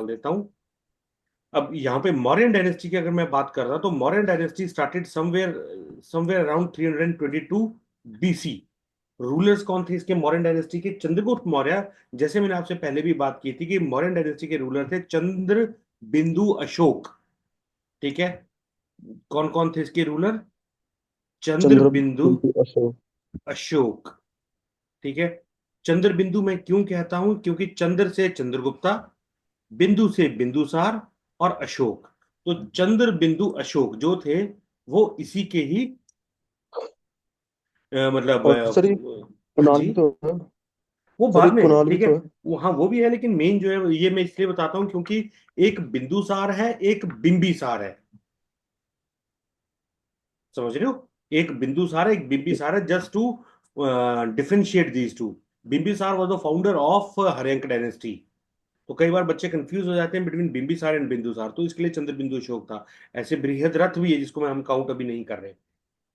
डाल देता हूं। अब यहाँ पे मौर्यन डायनेस्टी की अगर मैं बात कर रहा तो Mauryan dynasty started somewhere somewhere around 322 BC. Rulers कौन थे इसके मौर्यन डायनेस्टी के? चंद्रगुप्त मौर्य। जैसे मैंने आपसे पहले भी बात की थी कि मौर्यन डायनेस्टी के रूलर थे चंद्र बिंदु अशोक। ठीक है। कौन कौन थे इसके रूलर? चंद्र बिंदु चंद्रबिंदु अशोक। अशोक। ठीक है। चंद्र बिंदु मैं क्यों कहता हूं? क्योंकि चंद्र से चंद्रगुप्ता, बिंदु से बिंदुसार, और अशोक। तो चंद्र बिंदु अशोक जो थे वो इसी के ही मतलब और सर ये हाँ कुणाल जी। भी तो है। वो सर बाद एक में है, कुणाल भी ठीक है। तो है। वो हाँ वो भी है, लेकिन मेन जो है ये मैं इसलिए बताता हूँ क्योंकि एक बिंदुसार है, एक बिंबिसार है। समझ रहे हो? एक बिंदुसार है, एक बिंबिसार है, just to differentiate these two. Bimbisara was the founder of Haryanka dynasty. तो कई बार बच्चे कंफ्यूज हो जाते हैं बिटवीन बिंबिसार एंड बिंदुसार, तो इसके लिए चंद्र बिंदु अशोक था। ऐसे बृहद रथ भी है जिसको मैं हम काउंट अभी नहीं कर रहे।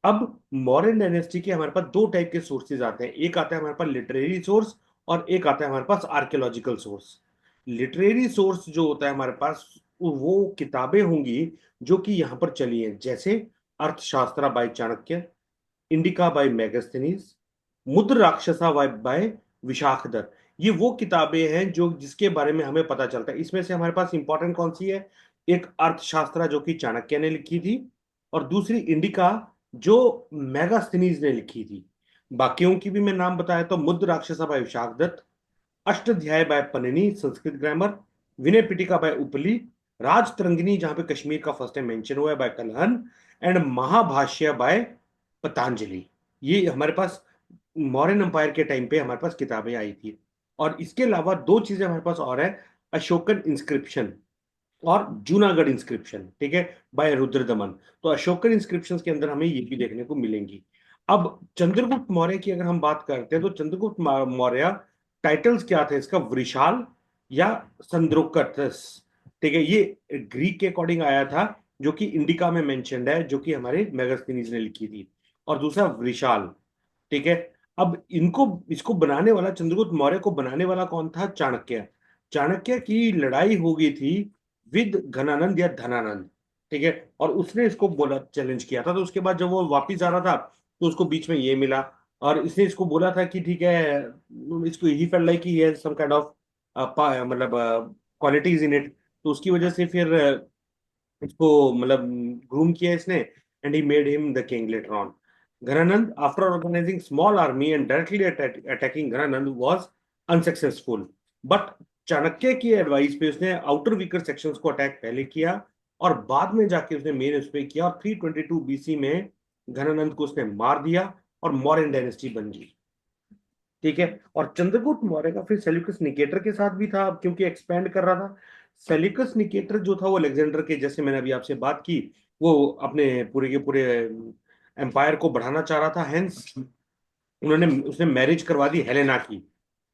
अब मॉडर्न डायनेस्टी के हमारे पास दो टाइप के सोर्सेज आते हैं। एक आता है हमारे पास लिटरेरी सोर्स, और एक आता है हमारे पास आर्कियोलॉजिकल सोर्स। लिटरेरी सोर्स जो होता है हमारे पास, वो किताबें होंगी जो कि यहाँ पर चली हैं, जैसे Arthashastra by Chanakya, Indica by Megasthenes, Mudrarakshasa by Vishakhadatta. ये वो किताबें हैं जो जिसके बारे में हमें पता चलता है। इसमें से हमारे पास इंपॉर्टेंट कौन सी है? एक अर्थशास्त्रा जो कि चाणक्य ने लिखी थी, और दूसरी इंडिका जो मेगास्थनीज ने लिखी थी। बाकियों की भी मैं नाम बताया तो Mudrarakshasa by Vishakhadatta, Ashtadhyayi by Panini Sanskrit grammar, Vinaya Pitaka by Upali, Rajatarangini जहां पे कश्मीर का फर्स्ट टाइम मेंशन हुआ है by Kalhana, and Mahabhashya by Patanjali. ये हमारे पास मौर्यन एम्पायर के टाइम पे हमारे पास किताबें आई थी। और इसके अलावा दो चीजें हमारे पास और है, अशोकन इंस्क्रिप्शन और जूनागढ़ इंस्क्रिप्शन। ठीक है, बाय रुद्रदमन। तो अशोकन इंस्क्रिप्शंस के अंदर हमें ये भी देखने को मिलेंगी। अब चंद्रगुप्त मौर्य की अगर हम बात करते हैं तो चंद्रगुप्त मौर्य टाइटल्स क्या थे इसका? वृषाल या संद्रोकटस। ठीक है, ये ग्रीक के अकॉर्डिंग आया था, जो कि इंडिका में मेंशन्ड है, जो कि हमारे मेगास्थनीज ने लिखी थी। और दूसरा वृषाल। ठीक है। अब इनको इसको बनाने वाला, चंद्रगुप्त मौर्य को बनाने वाला कौन था? चाणक्य। चाणक्य की लड़ाई हो गई थी विद घनानंद या धनानंद। ठीक है। और उसने इसको बोला, चैलेंज किया था। तो उसके बाद जब वो वापिस आ रहा था तो उसको बीच में ये मिला, और इसने इसको बोला था कि ठीक है, इसको ही felt like he has some kind of मतलब क्वालिटीज इन इट। तो उसकी वजह से फिर इसको मतलब ग्रूम किया इसने, and he made him the king later on. Ghananand, after organising small army and directly attacking, Ghananand was unsuccessful. But Chanakya की एडवाइस पे उसने आउटर वीकर सेक्शंस को अटैक पहले किया, और बाद में जाके उसने मेन उस पे किया, और 322 बीसी में घनानंद को उसने मार दिया, और मौर्यन डायनेस्टी बन गई। ठीक है। और चंद्रगुप्त मौर्य का फिर सेल्यूकस निकेटर के साथ भी था, क्योंकि एक्सपेंड कर रहा था। सेल्यूकस निकेटर जो था वो अलेक्जेंडर के, जैसे मैंने अभी आपसे बात की, वो अपने पूरे के पूरे एम्पायर को बढ़ाना चाह रहा था। हेंस उन्होंने उसने मैरिज करवा दी हेलेना की,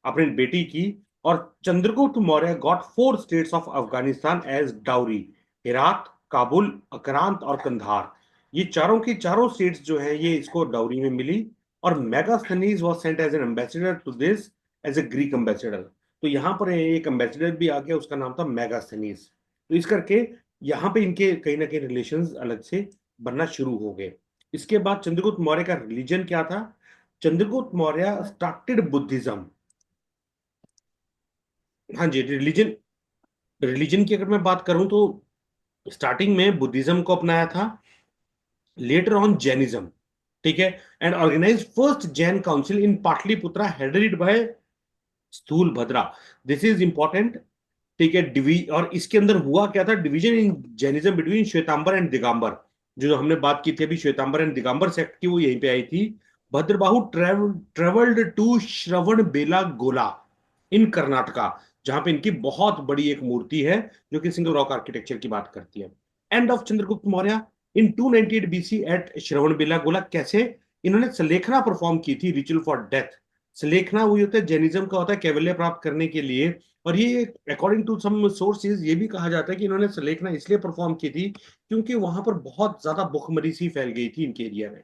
अपनी बेटी की। और Chandragupta Maurya got 4 states of Afghanistan as dowry. Herat, Kabul, अक्रांत और कंधार। ये चारों की चारों स्टेट्स जो है ये इसको डाउरी में मिली। और Megasthenes was sent as an ambassador to this, as a Greek ambassador. तो यहाँ पर एक एम्बेसडर भी आ गया, उसका नाम था मेगास्थनीज। तो इस करके यहाँ पे इनके कहीं ना कहीं रिलेशंस अलग से बनना शुरू हो गए। इसके बाद चंद्रगुप्त मौर्य का रिलीजन क्या था? Chandragupta Maurya started Buddhism. हाँ जी, रिलीजन। रिलीजन की अगर मैं बात करूं तो स्टार्टिंग में बुद्धिज्म को अपनाया था, लेटर ऑन जैनिज्म। ठीक है। And organise first Jain council in Pataliputra headed by Sthula Bhadra. This is important. ठीक है। और इसके अंदर हुआ क्या था? Division in Jainism between Shvetambara and Digambara. जो हमने बात की थी अभी श्वेतांबर एंड दिगंबर सेक्ट की, वो यहीं पे आई थी। भद्रबाहु ट्रेवल्ड टू श्रवण बेला गोला इन कर्नाटका, जहां पे इनकी बहुत बड़ी एक मूर्ति है जो कि सिंगल रॉक आर्किटेक्चर की बात करती है। End of Chandragupta Maurya in 298 BC at Shravanabelagola. कैसे? इन्होंने सलेखना परफॉर्म की थी, रिचुअल फॉर डेथ। सलेखना वही होता है, जैनिज्म का होता है कैवल्य प्राप्त करने के लिए। और ये अकॉर्डिंग टू सम सोर्सेज ये भी कहा जाता है कि इन्होंने सलेखना इसलिए परफॉर्म की थी क्योंकि वहां पर बहुत ज्यादा भुखमरी सी फैल गई थी इनके एरिया में।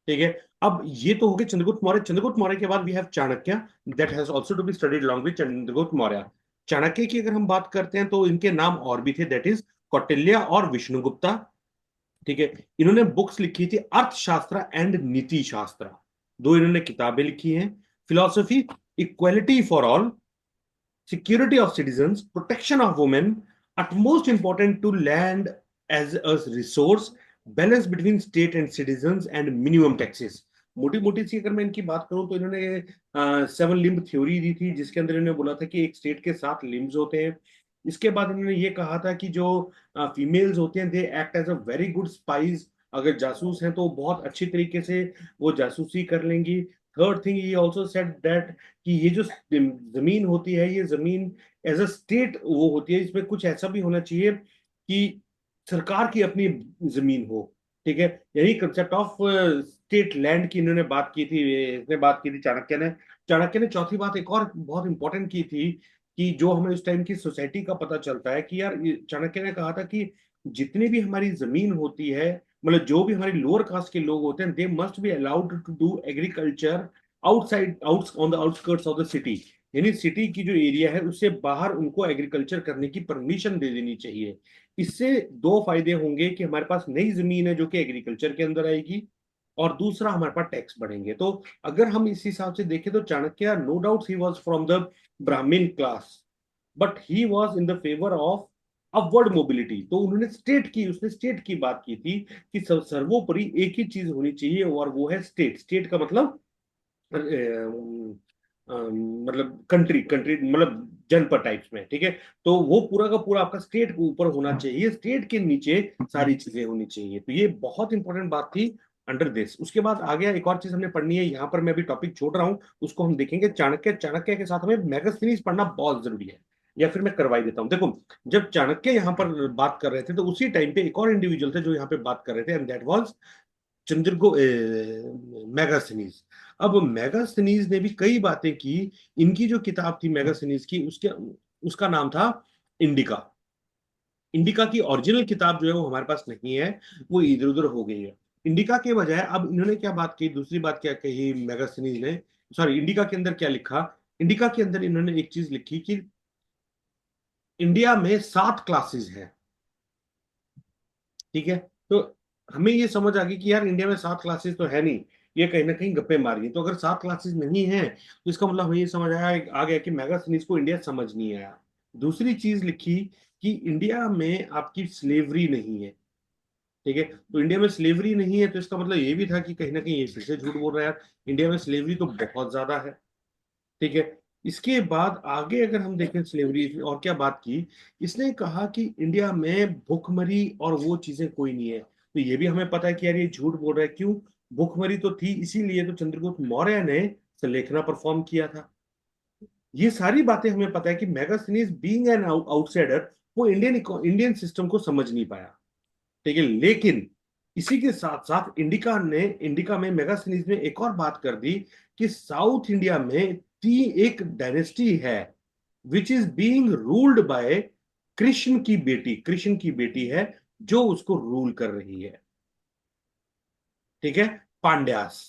ठीक है। अब ये तो हो गए चंद्रगुप्त मौर्य। चंद्रगुप्त मौर्य के बाद we have Chanakya, that has also to be studied along with Chandragupta Maurya. Chanakya की अगर हम बात करते हैं तो इनके नाम और भी थे, दैट इज कौटिल्य और विष्णुगुप्ता। ठीक है। इन्होंने बुक्स लिखी थी अर्थशास्त्र एंड नीति शास्त्र, दो इन्होंने किताबें लिखी हैं। Philosophy, equality for all, security of citizens, protection of women, utmost important to land as a resource, balance between state and citizens and minimum taxes। मोटी मोटी सी अगर मैं इनकी बात करूं तो इन्होंने 7 लिम्ब थ्योरी दी थी, जिसके अंदर इन्होंने बोला था कि एक स्टेट के 7 लिम्ब्स होते हैं। इसके बाद इन्होंने ये कहा था कि जो फीमेल्स होते हैं they act as a very good spies, अगर जासूस हैं तो बहुत अच्छी तरीके से वो जासूसी कर लेंगी। Third thing he also said that कि ये जो जमीन होती है, ये जमीन एज अ स्टेट वो होती है, इसमें कुछ ऐसा भी होना चाहिए कि सरकार की अपनी जमीन हो। ठीक है। यही कंसेप्ट ऑफ स्टेट लैंड की इन्होंने बात की थी, इसने बात की थी चाणक्य ने चौथी बात एक और बहुत इंपॉर्टेंट की थी, कि जो हमें उस टाइम की सोसाइटी का पता चलता है कि यार चाणक्य ने कहा था कि जितनी भी हमारी जमीन होती है, मतलब जो भी हमारी लोअर कास्ट के लोग होते हैं, they must be allowed to do agriculture outside out on the outskirts of the city. यानी सिटी की जो एरिया है उससे बाहर उनको एग्रीकल्चर करने की परमिशन दे देनी चाहिए। इससे दो फायदे होंगे कि हमारे पास नई जमीन है जो कि एग्रीकल्चर के अंदर आएगी, और दूसरा हमारे पास टैक्स बढ़ेंगे। तो अगर हम इस हिसाब से देखें तो Chanakya, no doubt he was from the Brahmin class, but he was in the favour of upward mobility. तो उन्होंने उसने स्टेट की बात की थी कि सर्वोपरि एक ही चीज होनी चाहिए, और वो है स्टेट। स्टेट का मतलब मतलब कंट्री, मतलब जनपद टाइप्स में। ठीक है। तो वो पूरा का पूरा आपका स्टेट के ऊपर होना चाहिए, स्टेट के नीचे सारी चीजें होनी चाहिए। तो ये बहुत इंपॉर्टेंट बात थी अंडर दिस। उसके बाद आ गया एक और चीज हमने पढ़नी है, यहाँ पर मैं अभी टॉपिक छोड़ रहा हूँ, उसको हम देखेंगे। चाणक्य, चाणक्य के साथ हमें मैगस्थनीज पढ़ना बहुत जरूरी है, या फिर मैं करवाई देता हूँ। देखो, जब चाणक्य यहाँ पर बात कर रहे थे तो उसी टाइम पे एक और इंडिविजुअल थे जो यहाँ पे बात कर रहे थे, एंड दैट वाज चंद्रगो मैगास्थनीज। अब मैगास्थनीज ने भी कई बातें की। इनकी जो किताब थी मैगास्थनीज की, उसके उसका नाम था इंडिका। इंडिका की ओरिजिनल किताब जो है वो हमारे पास नहीं है, वो इधर उधर हो गई है। इंडिका के बजाय अब इन्होंने क्या बात की, दूसरी बात क्या कही मैगास्थनीज ने, सॉरी, इंडिका के अंदर क्या लिखा। इंडिका के अंदर इन्होंने एक चीज लिखी कि इंडिया में 7 क्लासेस हैं। ठीक है। तो हमें ये समझ आ गई कि यार इंडिया में 7 क्लासेस तो है नहीं, ये कहीं ना कहीं गप्पे मार रही है। तो अगर 7 क्लासेस नहीं है तो इसका मतलब हमें ये समझ आया, आ गया कि मैगास्थनीज को इंडिया समझ नहीं आया। दूसरी चीज लिखी कि इंडिया में आपकी स्लेवरी नहीं है। ठीक है। तो इंडिया में स्लेवरी नहीं है तो इसका मतलब ये भी था कि कहीं ना कहीं ये फिर से झूठ बोल रहा है यार, इंडिया में स्लेवरी तो बहुत ज्यादा है। ठीक है। इसके बाद आगे अगर हम देखें स्लेवरी और क्या बात की, इसने कहा कि इंडिया में भुखमरी और वो चीजें कोई नहीं है। तो ये भी हमें पता है कि यार ये झूठ बोल रहा है। क्यों? भुखमरी तो थी, इसीलिए तो चंद्रगुप्त मौर्य ने संलेखना परफॉर्म किया था। ये सारी बातें हमें पता है कि मेगास्थनीज बीइंग एन आउटसाइडर, वो इंडियन इंडियन सिस्टम को समझ नहीं पाया। ठीक है। लेकिन इसी के साथ साथ इंडिका में मेगास्थनीज ने एक और बात कर दी कि साउथ इंडिया में एक डायनेस्टी है which is being ruled by Krishna की बेटी है जो उसको रूल कर रही है। ठीक है। पांड्यास।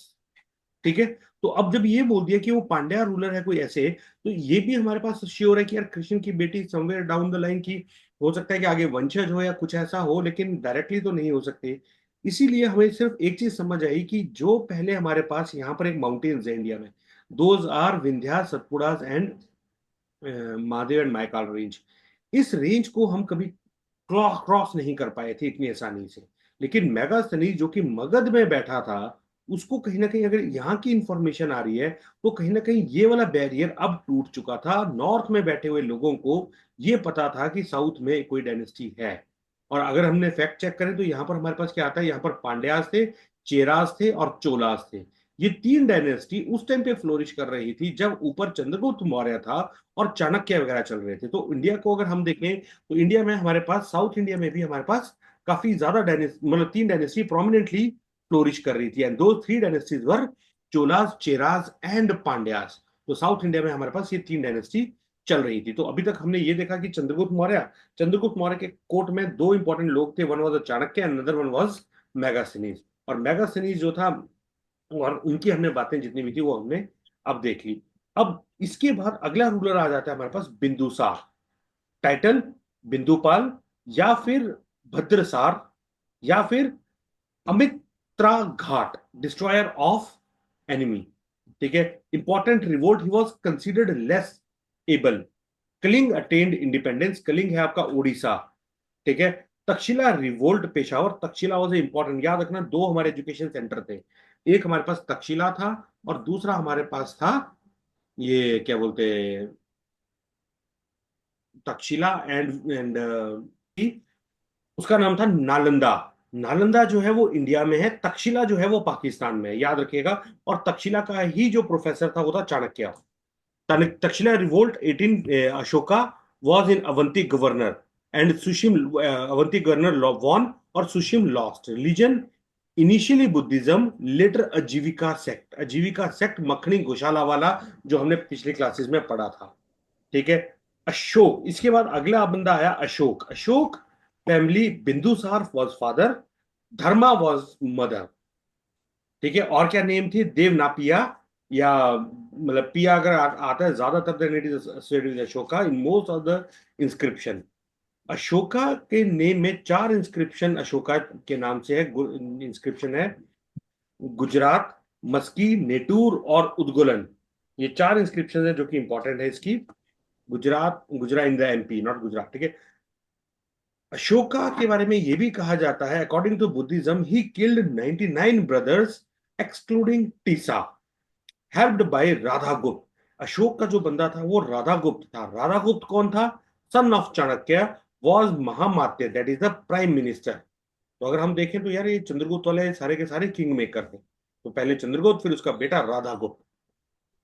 ठीक है। तो अब जब ये बोल दिया कि वो पांड्या रूलर है कोई ऐसे, तो ये भी हमारे पास श्योर है कि यार कृष्ण की बेटी समवेयर डाउन द लाइन की हो सकता है कि आगे वंशज हो या कुछ ऐसा हो, लेकिन डायरेक्टली तो नहीं हो सकते। इसीलिए हमें सिर्फ एक चीज समझ आई कि जो पहले हमारे पास यहाँ पर एक माउंटेन्स है इंडिया में, those are Vindhya, Satpuras and Mahadev and Maikal range. इस रेंज को हम कभी क्रॉस नहीं कर पाए थे इतनी आसानी से। लेकिन मेगास्थनीज जो कि मगध में बैठा था, उसको कहीं ना कहीं अगर यहाँ की इंफॉर्मेशन आ रही है तो कहीं ना कहीं ये वाला बैरियर अब टूट चुका था। नॉर्थ में बैठे हुए लोगों को ये पता था कि साउथ में कोई डायनेस्टी है। और अगर हमने फैक्ट चेक करें तो यहाँ पर हमारे पास क्या आता है, यहाँ पर पांड्यास थे, चेरास थे और चोलास थे। ये 3 डायनेस्टी उस टाइम पे फ्लोरिश कर रही थी जब ऊपर चंद्रगुप्त मौर्य था और चाणक्य वगैरह चल रहे थे। तो इंडिया को अगर हम देखें तो इंडिया में हमारे पास, साउथ इंडिया में भी हमारे पास काफी ज्यादा डायनेस्टी, मतलब 3 डायनेस्टी प्रोमिनेंटली फ्लोरिश कर रही थी, एंड दो 3 dynasties were Cholas, Cheras and Pandyas. तो साउथ इंडिया में हमारे पास ये 3 डायनेस्टी चल रही थी। तो अभी तक हमने ये देखा कि चंद्रगुप्त मौर्य के कोर्ट में 2 इंपॉर्टेंट लोग थे, one was Chanakya and another one was Megasthenes. और मेगास्थनीज जो था, और उनकी हमने बातें जितनी भी थी वो हमने अब देख ली। अब इसके बाद अगला रूलर आ जाता है हमारे पास बिंदुसार। टाइटल बिंदुपाल, या फिर भद्रसार, या फिर Amitraghata, destroyer of enemy. ठीक है, important revolt, he was considered less able. Kalinga attend independence, Kalinga है आपका उड़ीसा। ठीक है, Taxila revolt Peshawar, Taxila was important, याद रखना दो हमारे एजुकेशन सेंटर थे, एक हमारे पास तक्षशिला था और दूसरा हमारे पास था ये क्या बोलते हैं, तक्षशिला एंड उसका नाम था नालंदा। नालंदा जो है वो इंडिया में है, तक्षशिला जो है वो पाकिस्तान में है, याद रखिएगा। और तक्षशिला का ही जो प्रोफेसर था वो था Chanakya. Taxila revolt 18 Ashoka was in Avanti governor and Sushim Avanti governor won और Sushim lost. Religion initially Buddhism, later Ajivika sect, Ajivika sect Makkhali Gosala वाला जो हमने पिछले क्लासेस में पढ़ा था। ठीक है, अशोक, इसके बाद अगला बंदा आया Ashok. Ashok family, Bindusara was father, Dharma was mother. ठीक है, और क्या नेम थी, देवनापिया, या मतलब पिया अगर आता है ज्यादातर then it is associated with Ashoka in most of the inscription. Ashoka के नेम में चार इंस्क्रिप्शन अशोका के नाम से है, इंस्क्रिप्शन है गुजरात, मस्की, नेटूर और उदगुलन। ये चार इंस्क्रिप्शन है जो कि इंपॉर्टेंट है इसकी। Gujarat, Gujarat in the MP, not Gujarat. ठीक है, अशोका के बारे में यह भी कहा जाता है, according to Buddhism he killed 99 brothers excluding Tissa, helped by Radhagupta. Ashok का जो बंदा था वो राधागुप्त था। राधागुप्त कौन था, son of Chanakya, was Mahamatya, that is the prime minister. तो अगर हम देखें तो यार ये चंद्रगुप्त वाले सारे के सारे किंग मेकर थे। तो पहले चंद्रगुप्त, फिर उसका बेटा राधागुप्त।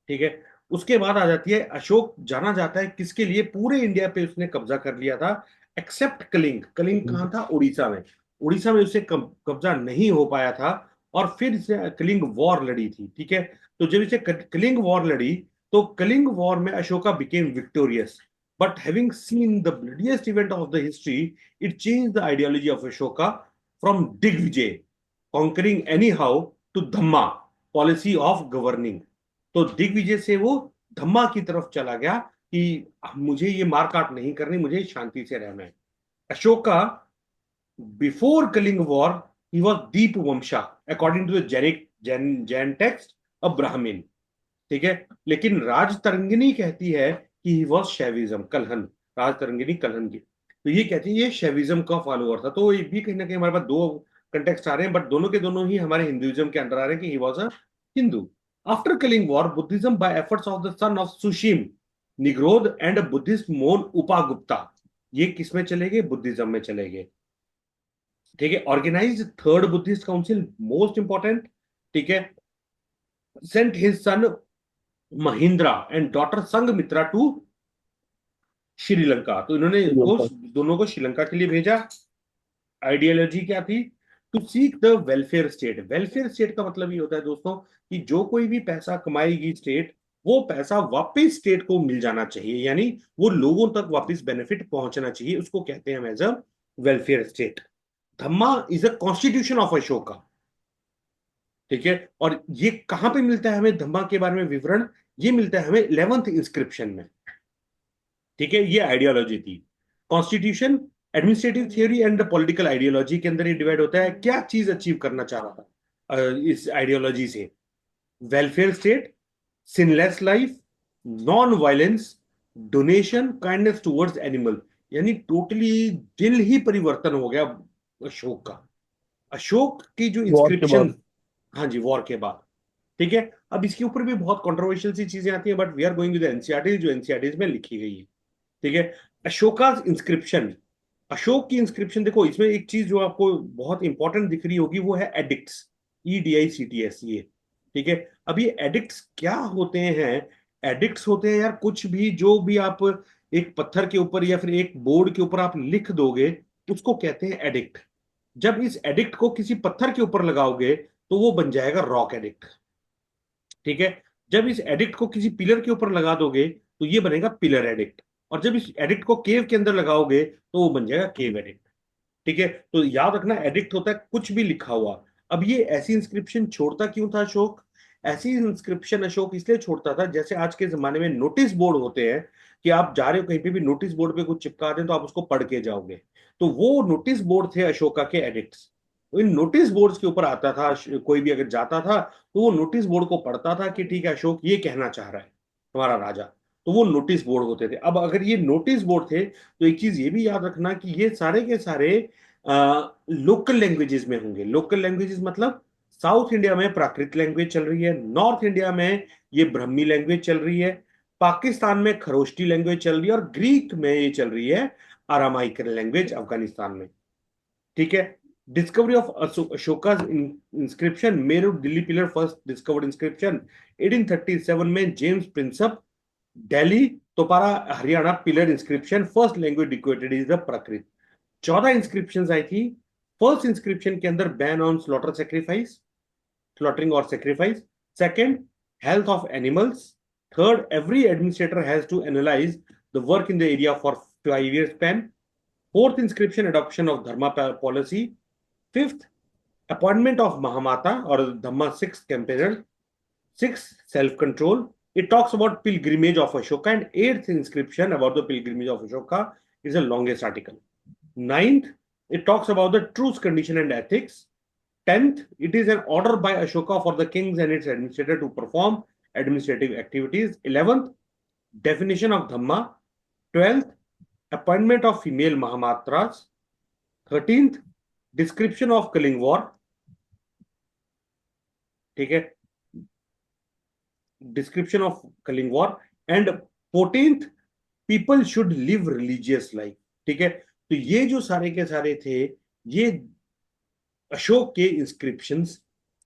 ठीक है, उसके बाद आ जाती है अशोक, जाना जाता है किसके लिए, पूरे इंडिया पे उसने कब्जा कर लिया था एक्सेप्ट कलिंग। कलिंग कहाँ था, उड़ीसा में। उड़ीसा में उसे कब्जा नहीं हो पाया था और फिर इसे कलिंग वॉर लड़ी थी। ठीक है, तो जब इसे कलिंग वॉर लड़ी तो कलिंग वॉर में Ashoka became victorious, but having seen the bloodiest event of the history, it change the ideology of Ashoka from Digvijay conquering anyhow to Dhamma policy of governing. तो दिग्विजय से वो धम्मा की तरफ चला गया कि मुझे ये मारकाट नहीं करनी, मुझे शांति से रहना है। Ashoka before Kalinga war he was Dipavamsa, according to the Jain text, a Brahmin. ठीक है, लेकिन राजतरंगिणी कहती है कि ही वॉज शैविज्म, कलहन। राजतरंगिणी कलहन की, तो ये कहती है ये शैविज्म का फॉलोअर था। तो ये भी कहीं ना कहीं हमारे पास दो कंटेक्स्ट आ रहे हैं, बट दोनों के दोनों ही हमारे हिंदुइज्म के अंडर आ रहे हैं कि he was a Hindu. After killing war Buddhism by efforts of the son of Sushim Nigrodha and Buddhist monk Upagupta, ये किस में चले गए, बुद्धिज्म में चले गए। ठीक है, organize third Buddhist council, most important. ठीक है, sent his son Mahindra and daughter Sanghamitra to Sri Lanka. तो इन्होंने इसको दोनों को श्रीलंका के लिए भेजा। आइडियोलॉजी क्या थी, to seek the welfare state. Welfare state का मतलब ये होता है दोस्तों कि जो कोई भी पैसा कमाएगी स्टेट, वो पैसा वापस स्टेट को मिल जाना चाहिए, यानी वो लोगों तक वापस बेनिफिट पहुंचना चाहिए, उसको कहते हैं as a welfare state. Dhamma is a constitution of Ashoka. ठीक है, और ये कहां पे मिलता है हमें धम्मा के बारे में विवरण, ये मिलता है हमें 11th इंस्क्रिप्शन में। ठीक है, ये आइडियोलॉजी थी। Constitution, administrative theory and political ideology के अंदर ये डिवाइड होता है। क्या चीज अचीव करना चाह रहा था इस आइडियोलॉजी से, welfare state, sinless life, non violence, donation, kindness towards animal. यानी टोटली दिल ही परिवर्तन हो गया अशोक का। अशोक की जो वॉर के इंस्क्रिप्शन, बाद। हाँ जी, वॉर के बाद। ठीक है, अब इसके ऊपर भी बहुत कंट्रोवर्शियल सी चीजें आती हैं, but we are going with NCERT जो एनसीईआरटी में लिखी गई है। ठीक है, अशोका इंस्क्रिप्शन, अशोक की इंस्क्रिप्शन देखो, इसमें एक चीज जो आपको बहुत इंपॉर्टेंट दिख रही होगी वो है एडिक्ट्स, EDICTS ये। ठीक है, अब ये एडिक्ट्स क्या होते हैं, एडिक्ट्स होते हैं यार कुछ भी जो भी आप एक पत्थर के ऊपर या फिर एक बोर्ड के ऊपर आप लिख दोगे, उसको कहते हैं एडिक्ट। जब इस एडिक्ट को किसी पत्थर के ऊपर लगाओगे तो वो बन जाएगा रॉक एडिक्ट। ठीक है, जब इस एडिक्ट को किसी पिलर के ऊपर लगा दोगे तो ये बनेगा पिलर एडिक्ट, और जब इस एडिक्ट को केव के अंदर लगाओगे तो वो बन जाएगा केव एडिक्ट। ठीक है, तो याद रखना एडिक्ट होता है कुछ भी लिखा हुआ। अब ये ऐसी इंस्क्रिप्शन छोड़ता क्यों था अशोक, ऐसी इंस्क्रिप्शन अशोक इसलिए छोड़ता था, जैसे आज के जमाने में नोटिस बोर्ड होते हैं कि आप जा रहे हो कहीं पे भी नोटिस बोर्ड पे कुछ चिपका दें तो आप उसको पढ़ के जाओगे, तो वो नोटिस बोर्ड थे अशोका के एडिक्ट्स। तो इन नोटिस बोर्ड्स के ऊपर आता था, कोई भी अगर जाता था तो वो नोटिस बोर्ड को पढ़ता था कि ठीक है अशोक ये कहना चाह रहा है हमारा राजा। तो वो नोटिस बोर्ड होते थे। अब अगर ये नोटिस बोर्ड थे तो एक चीज ये भी याद रखना कि ये सारे के सारे लोकल लैंग्वेजेस में होंगे। लोकल लैंग्वेजेस मतलब साउथ इंडिया में प्राकृत लैंग्वेज चल रही है, नॉर्थ इंडिया में ये ब्रह्मी लैंग्वेज चल रही है, पाकिस्तान में खरोष्टी लैंग्वेज चल रही है, और ग्रीक में ये चल रही है अरामाइक लैंग्वेज अफगानिस्तान में। ठीक है। Discovery of Ashoka's inscription, Meerut Delhi pillar first discovered inscription 1837 में, James Prinsep Delhi Topra Haryana pillar inscription, first language डिक्वेटेड इज द प्राकृत। 14 इंस्क्रिप्शन आई थी। फर्स्ट इंस्क्रिप्शन के अंदर ban on slaughter sacrifice, slaughtering or sacrifice. Second, health of animals. Third, every administrator has to analyze the work in the area for 5 years span. Fourth inscription, adoption of dharma policy. Fifth, appointment of mahamata or dhamma sixth campaigner. Sixth, self-control. It talks about pilgrimage of Ashoka, and eighth inscription about the pilgrimage of Ashoka is the longest article. Ninth, it talks about the truth condition and ethics. 10th, it is an order by Ashoka for the kings and its administrator to perform administrative activities. 11th, definition of Dhamma. 12th, appointment of female Mahamatras. 13th, description of Kaling War. ठीक है, description of Kaling War. And 14th, people should live religious life. ठीक है, तो ये जो सारे के सारे थे, ये अशोक के इंस्क्रिप्शंस